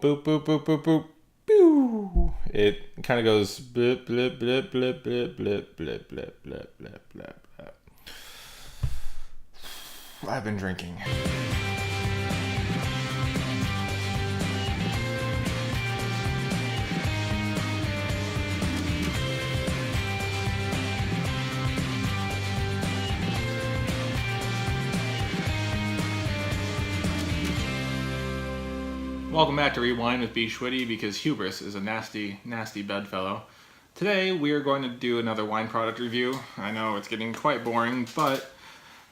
boop, boop, boop, boop, boop, pew. It kind of goes blip, blip, blip, blip, blip, blip, blip, blip, blip, blip, blip, blip. I've been drinking. Welcome back to Rewind with bschwitty, because hubris is a nasty, nasty bedfellow. Today we are going to do another wine product review. I know it's getting quite boring, but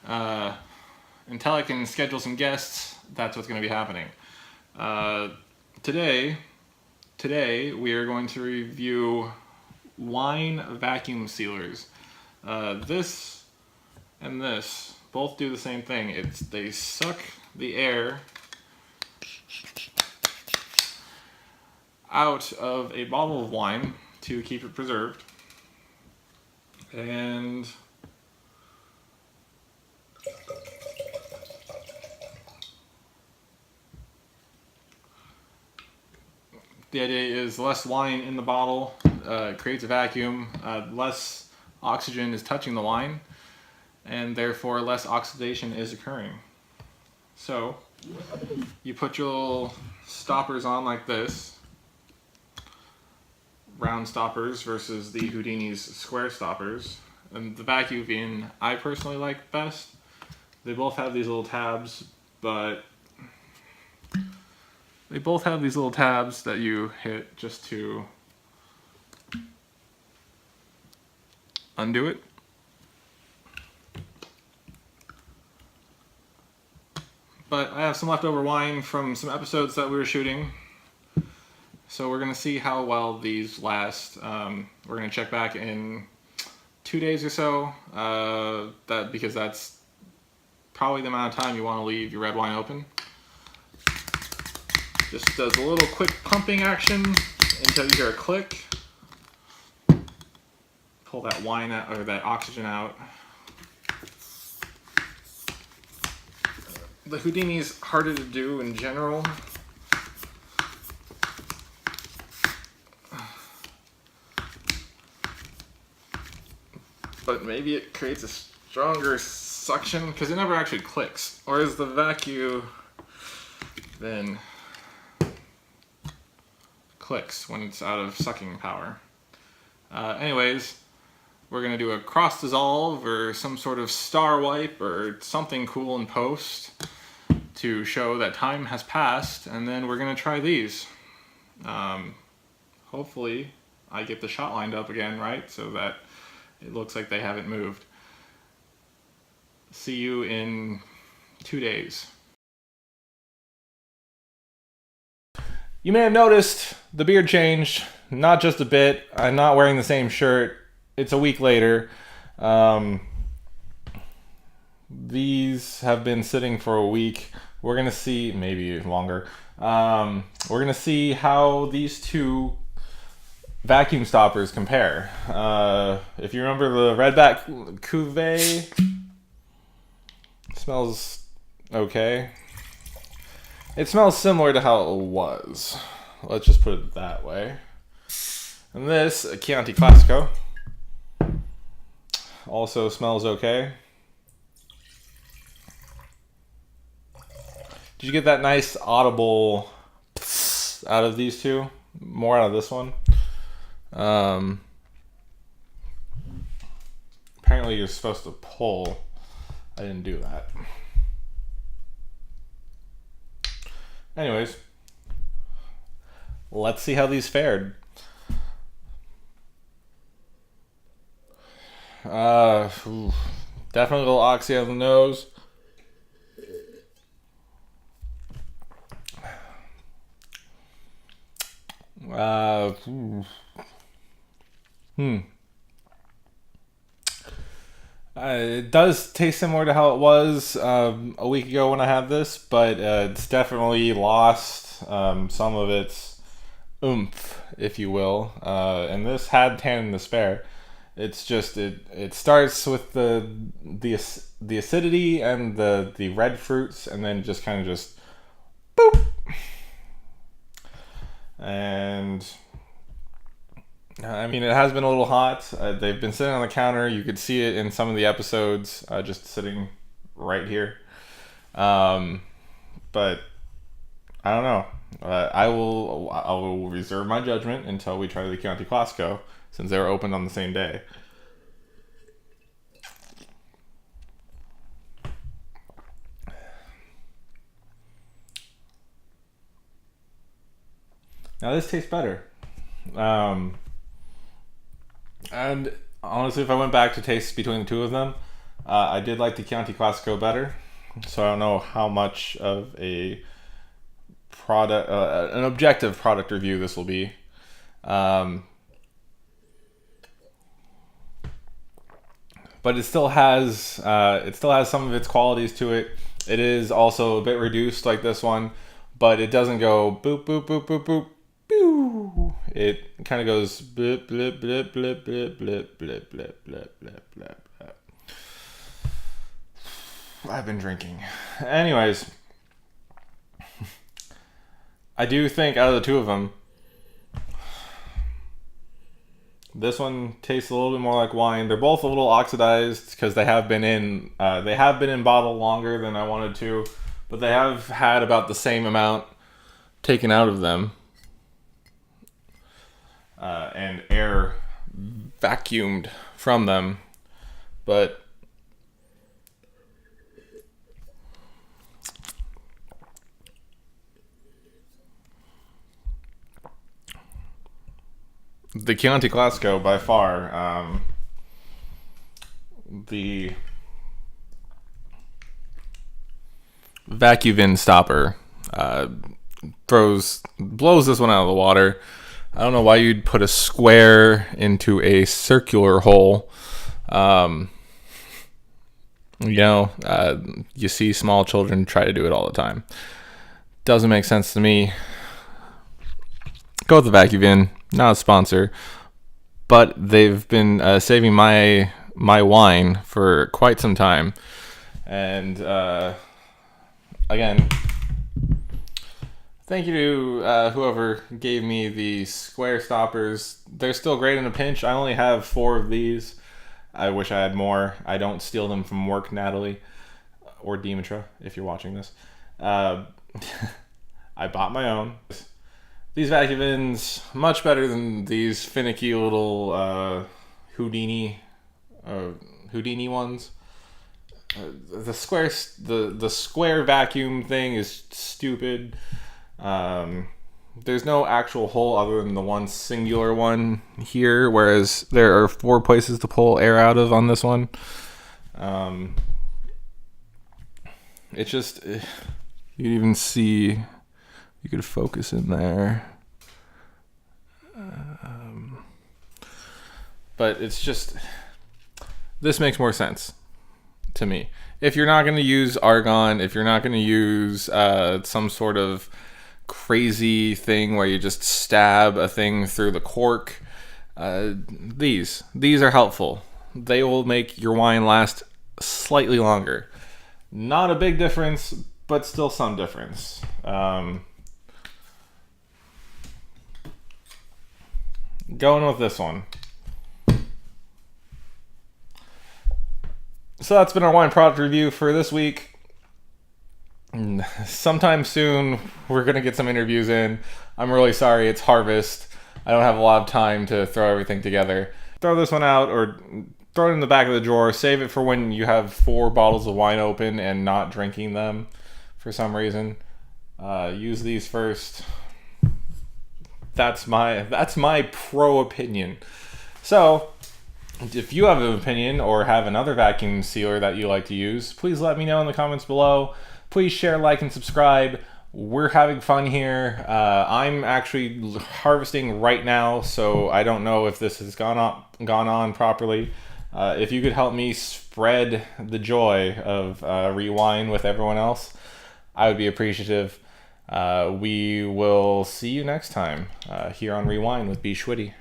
until I can schedule some guests, that's what's going to be happening. Today we are going to review wine vacuum sealers. This and this both do the same thing. They suck the air out of a bottle of wine to keep it preserved, and the idea is less wine in the bottle creates a vacuum, less oxygen is touching the wine, and therefore less oxidation is occurring. So you put your little stoppers on like this, round stoppers versus the Houdini's square stoppers. And the VacuVin I personally like best. They both have these little tabs, but they both have these little tabs that you hit just to undo it. But I have some leftover wine from some episodes that we were shooting, so we're going to see how well these last. We're going to check back in 2 days or so, because that's probably the amount of time you want to leave your red wine open. Just does a little quick pumping action until you hear a click. Pull that wine out, or that oxygen out. The Houdini's harder to do in general. But maybe it creates a stronger suction, because it never actually clicks. Whereas the VacuVin clicks when it's out of sucking power. Anyways, we're going to do a cross dissolve or some sort of star wipe or something cool in post to show that time has passed, and then we're going to try these. Hopefully I get the shot lined up again right, so that it looks like they haven't moved. See you in 2 days. You may have noticed the beard changed, not just a bit. I'm not wearing the same shirt. It's a week later. These have been sitting for a week. We're gonna see, maybe longer. We're gonna see how these two vacuum stoppers compare. If you remember the Redback Cuvée, smells okay. It smells similar to how it was. Let's just put it that way. And this Chianti Classico also smells okay. Did you get that nice audible pss out of these two? More out of this one. Apparently you're supposed to pull. I didn't do that. Anyways, let's see how these fared. Definitely a little oxy on the nose. It does taste similar to how it was a week ago when I had this, but it's definitely lost some of its oomph, if you will. And this had tannin to spare. It's just it starts with the acidity and the red fruits, and then just kind of just boop. And I mean, it has been a little hot. They've been sitting on the counter. You could see it in some of the episodes, just sitting right here. But I don't know. I will reserve my judgment until we try the Chianti Classico, since they were opened on the same day. Now this tastes better. And honestly, if I went back to taste between the two of them, I did like the Chianti Classico better. So I don't know how much of a product, an objective product review this will be. But it still has some of its qualities to it. It is also a bit reduced like this one, but it doesn't go boop boop boop boop boop boo. It kind of goes blip blip blip blip blip blip blip blip blip blip blip. I've been drinking. Anyways, I do think out of the two of them, this one tastes a little bit more like wine. They're both a little oxidized because they have been in bottle longer than I wanted to, but they have had about the same amount taken out of them, and air vacuumed from them. But the Chianti Classico, by far, the VacuVin Stopper blows this one out of the water. I don't know why you'd put a square into a circular hole. You see small children try to do it all the time. Doesn't make sense to me. Go with the VacuVin. Not a sponsor, but they've been saving my wine for quite some time. And again, thank you to whoever gave me the square stoppers. They're still great in a pinch. I only have 4 of these. I wish I had more. I don't steal them from work, Natalie, or Demetra, if you're watching this. I bought my own. These VacuVins, much better than these finicky little Houdini ones. The square vacuum thing is stupid. There's no actual hole other than the one singular one here, whereas there are 4 places to pull air out of on this one. It's just, you can even see, you could focus in there. But it's just, this makes more sense to me. If you're not going to use argon, if you're not going to use some sort of crazy thing where you just stab a thing through the cork, these are helpful. They will make your wine last slightly longer. Not a big difference, but still some difference. Going with this one. So that's been our wine product review for this week. Sometime soon, we're going to get some interviews in. I'm really sorry, it's harvest. I don't have a lot of time to throw everything together. Throw this one out or throw it in the back of the drawer. Save it for when you have 4 bottles of wine open and not drinking them for some reason. Use these first. That's my pro opinion. So, if you have an opinion or have another vacuum sealer that you like to use, please let me know in the comments below. Please share, like, and subscribe. We're having fun here. I'm actually harvesting right now, so I don't know if this has gone on properly. If you could help me spread the joy of Rewine with everyone else, I would be appreciative. We will see you next time here on Rewine with bschwitty.